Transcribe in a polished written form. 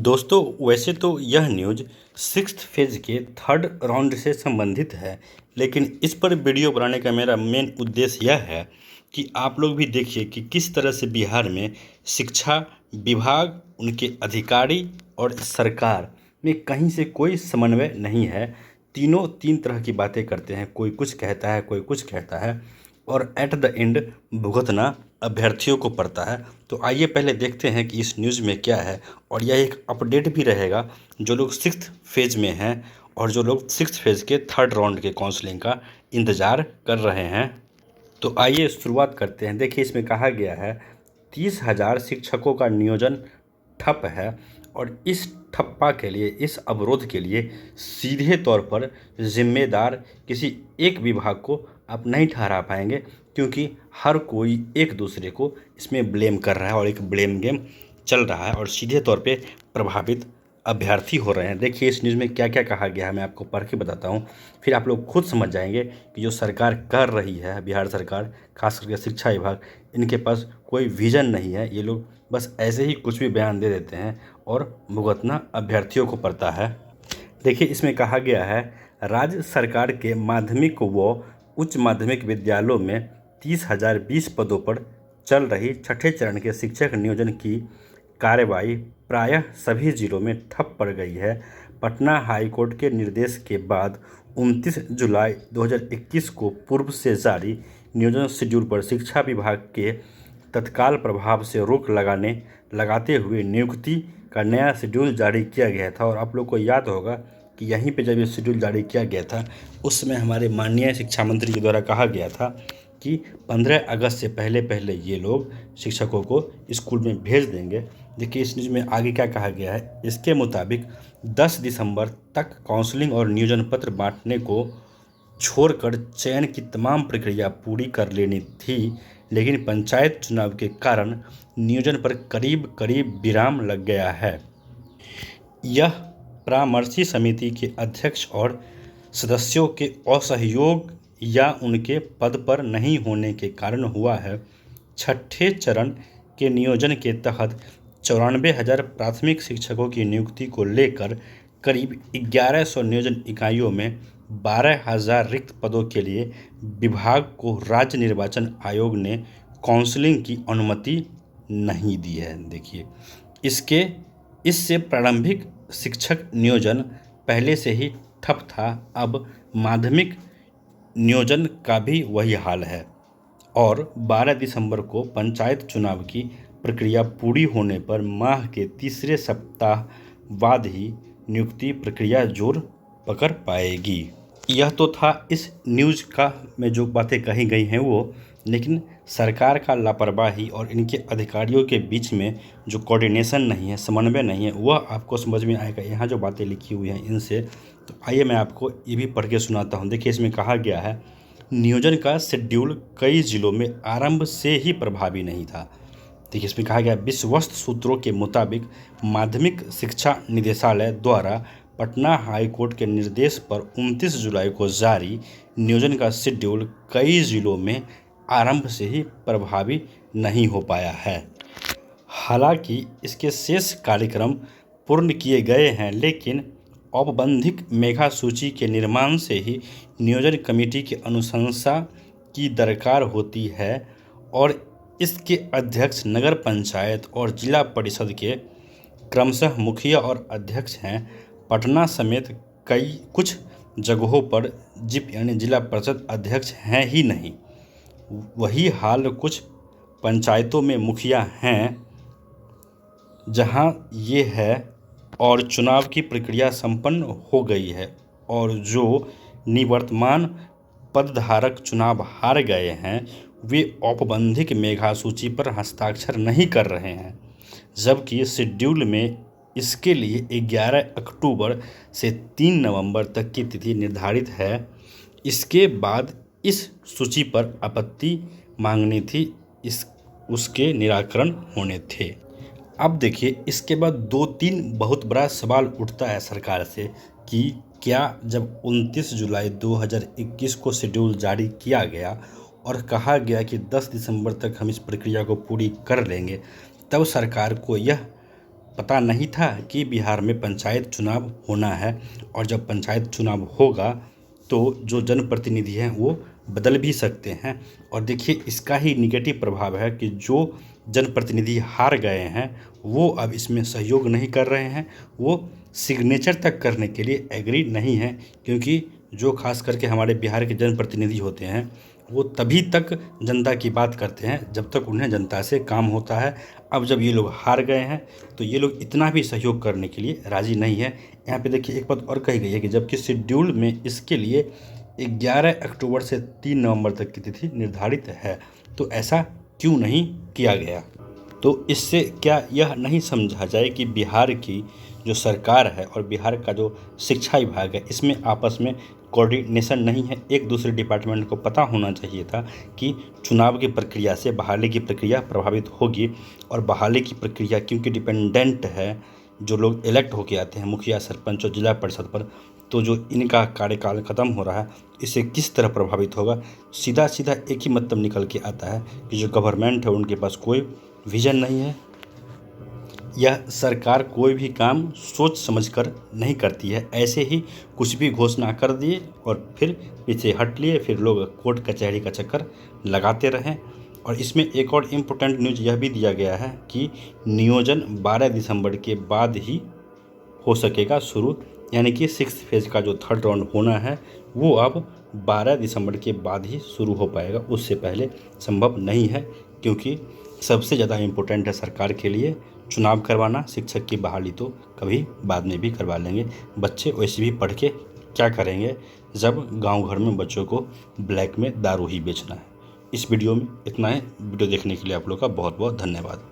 दोस्तों, वैसे तो यह न्यूज़ सिक्स्थ फेज के थर्ड राउंड से संबंधित है, लेकिन इस पर वीडियो बनाने का मेरा मेन उद्देश्य यह है कि आप लोग भी देखिए कि किस तरह से बिहार में शिक्षा विभाग, उनके अधिकारी और सरकार में कहीं से कोई समन्वय नहीं है। तीनों तीन तरह की बातें करते हैं, कोई कुछ कहता है, कोई कुछ कहता है, और एट द एंड भुगतना अभ्यर्थियों को पड़ता है। तो आइए पहले देखते हैं कि इस न्यूज़ में क्या है, और यह एक अपडेट भी रहेगा जो लोग सिक्स्थ फेज में हैं और जो लोग सिक्स्थ फेज के थर्ड राउंड के काउंसलिंग का इंतज़ार कर रहे हैं। तो आइए शुरुआत करते हैं। देखिए, इसमें कहा गया है 30,000 शिक्षकों का नियोजन ठप है, और इस ठप्पा के लिए, इस अवरोध के लिए सीधे तौर पर जिम्मेदार किसी एक विभाग को आप नहीं ठहरा पाएंगे, क्योंकि हर कोई एक दूसरे को इसमें ब्लेम कर रहा है और एक ब्लेम गेम चल रहा है, और सीधे तौर पे प्रभावित अभ्यर्थी हो रहे हैं। देखिए, इस न्यूज़ में क्या क्या कहा गया है, मैं आपको पढ़ के बताता हूँ, फिर आप लोग खुद समझ जाएंगे कि जो सरकार कर रही है, बिहार सरकार, खास करके शिक्षा विभाग, इनके पास कोई विजन नहीं है। ये लोग बस ऐसे ही कुछ भी बयान दे देते हैं और भुगतना अभ्यर्थियों को पड़ता है। देखिए, इसमें कहा गया है राज्य सरकार के माध्यमिक व उच्च माध्यमिक विद्यालयों में 30,020 पदों पर चल रही छठे चरण के शिक्षक नियोजन की कार्रवाई प्रायः सभी जिलों में ठप पड़ गई है। पटना हाईकोर्ट के निर्देश के बाद 29 जुलाई 2021 को पूर्व से जारी नियोजन शेड्यूल पर शिक्षा विभाग के तत्काल प्रभाव से रोक लगाते हुए नियुक्ति का नया शेड्यूल जारी किया गया था। और आप लोग को याद होगा कि यहीं पे जब ये शेड्यूल जारी किया गया था, उस समय हमारे माननीय शिक्षा मंत्री के द्वारा कहा गया था कि 15 अगस्त से पहले पहले ये लोग शिक्षकों को स्कूल में भेज देंगे। देखिए, इस न्यूज़ में आगे क्या कहा गया है। इसके मुताबिक 10 दिसंबर तक काउंसलिंग और नियोजन पत्र बांटने को छोड़कर चयन की तमाम प्रक्रिया पूरी कर लेनी थी, लेकिन पंचायत चुनाव के कारण नियोजन पर करीब करीब विराम लग गया है। यह परामर्शी समिति के अध्यक्ष और सदस्यों के असहयोग या उनके पद पर नहीं होने के कारण हुआ है। छठे चरण के नियोजन के तहत 94,000 प्राथमिक शिक्षकों की नियुक्ति को लेकर करीब 1100 नियोजन इकाइयों में 12,000 रिक्त पदों के लिए विभाग को राज्य निर्वाचन आयोग ने काउंसलिंग की अनुमति नहीं दी है। देखिए, इससे प्रारंभिक शिक्षक नियोजन पहले से ही ठप था। अब माध्यमिक नियोजन का भी वही हाल है, और 12 दिसंबर को पंचायत चुनाव की प्रक्रिया पूरी होने पर माह के तीसरे सप्ताह बाद ही नियुक्ति प्रक्रिया जोर पकड़ पाएगी। यह तो था इस न्यूज़ का में जो बातें कही गई हैं वो, लेकिन सरकार का लापरवाही और इनके अधिकारियों के बीच में जो कोऑर्डिनेशन नहीं है, समन्वय नहीं है, वह आपको समझ में आएगा यहाँ जो बातें लिखी हुई हैं इनसे। तो आइए मैं आपको ये भी पढ़ के सुनाता हूँ। देखिए, इसमें कहा गया है नियोजन का शेड्यूल कई जिलों में आरंभ से ही प्रभावी नहीं था। देखिए, इसमें कहा गया विश्वस्त सूत्रों के मुताबिक माध्यमिक शिक्षा निदेशालय द्वारा पटना हाईकोर्ट के निर्देश पर 29 जुलाई को जारी नियोजन का शेड्यूल कई जिलों में आरंभ से ही प्रभावी नहीं हो पाया है। हालांकि इसके शेष कार्यक्रम पूर्ण किए गए हैं, लेकिन औपबंधिक मेघा सूची के निर्माण से ही नियोजन कमेटी की अनुशंसा की दरकार होती है, और इसके अध्यक्ष नगर पंचायत और जिला परिषद के क्रमशः मुखिया और अध्यक्ष हैं। पटना समेत कुछ जगहों पर जिप यानी जिला परिषद अध्यक्ष हैं ही नहीं। वही हाल कुछ पंचायतों में मुखिया हैं जहां ये है, और चुनाव की प्रक्रिया संपन्न हो गई है, और जो निवर्तमान पदधारक चुनाव हार गए हैं वे औपबंधिक मेघा सूची पर हस्ताक्षर नहीं कर रहे हैं, जबकि शेड्यूल में इसके लिए 11 अक्टूबर से 3 नवंबर तक की तिथि निर्धारित है। इसके बाद इस सूची पर आपत्ति मांगनी थी, उसके निराकरण होने थे। अब देखिए, इसके बाद 2-3 बहुत बड़ा सवाल उठता है सरकार से कि क्या जब 29 जुलाई 2021 को शेड्यूल जारी किया गया और कहा गया कि 10 दिसंबर तक हम इस प्रक्रिया को पूरी कर लेंगे, तब सरकार को यह पता नहीं था कि बिहार में पंचायत चुनाव होना है, और जब पंचायत चुनाव होगा तो जो जनप्रतिनिधि हैं वो बदल भी सकते हैं। और देखिए, इसका ही निगेटिव प्रभाव है कि जो जनप्रतिनिधि हार गए हैं वो अब इसमें सहयोग नहीं कर रहे हैं, वो सिग्नेचर तक करने के लिए एग्री नहीं है, क्योंकि जो खास करके हमारे बिहार के जनप्रतिनिधि होते हैं वो तभी तक जनता की बात करते हैं जब तक उन्हें जनता से काम होता है। अब जब ये लोग हार गए हैं तो ये लोग इतना भी सहयोग करने के लिए राज़ी नहीं है। यहाँ पे देखिए, एक बात और कही गई है कि जबकि शेड्यूल में इसके लिए 11 अक्टूबर से 3 नवंबर तक की तिथि निर्धारित है, तो ऐसा क्यों नहीं किया गया? तो इससे क्या यह नहीं समझा जाए कि बिहार की जो सरकार है और बिहार का जो शिक्षा विभाग है, इसमें आपस में कोऑर्डिनेशन नहीं है? एक दूसरे डिपार्टमेंट को पता होना चाहिए था कि चुनाव की प्रक्रिया से बहाली की प्रक्रिया प्रभावित होगी, और बहाली की प्रक्रिया क्योंकि डिपेंडेंट है, जो लोग इलेक्ट होके आते हैं मुखिया, सरपंच और जिला परिषद पर, तो जो इनका कार्यकाल ख़त्म हो रहा है इससे किस तरह प्रभावित होगा? सीधा सीधा एक ही मतलब निकल के आता है कि जो गवर्नमेंट है उनके पास कोई विजन नहीं है। यह सरकार कोई भी काम सोच समझकर नहीं करती है, ऐसे ही कुछ भी घोषणा कर दिए और फिर पीछे हट लिए, फिर लोग कोर्ट कचहरी का चक्कर लगाते रहें। और इसमें एक और इम्पोर्टेंट न्यूज़ यह भी दिया गया है कि नियोजन 12 दिसंबर के बाद ही हो सकेगा शुरू, यानी कि 6th फेज़ का जो 3rd राउंड होना है वो अब 12 दिसंबर के बाद ही शुरू हो पाएगा, उससे पहले संभव नहीं है, क्योंकि सबसे ज़्यादा इम्पोर्टेंट है सरकार के लिए चुनाव करवाना। शिक्षक की बहाली तो कभी बाद में भी करवा लेंगे, बच्चे वैसे भी पढ़ के क्या करेंगे जब गांव घर में बच्चों को ब्लैक में दारू ही बेचना है। इस वीडियो में इतना है। वीडियो देखने के लिए आप लोग का बहुत बहुत धन्यवाद।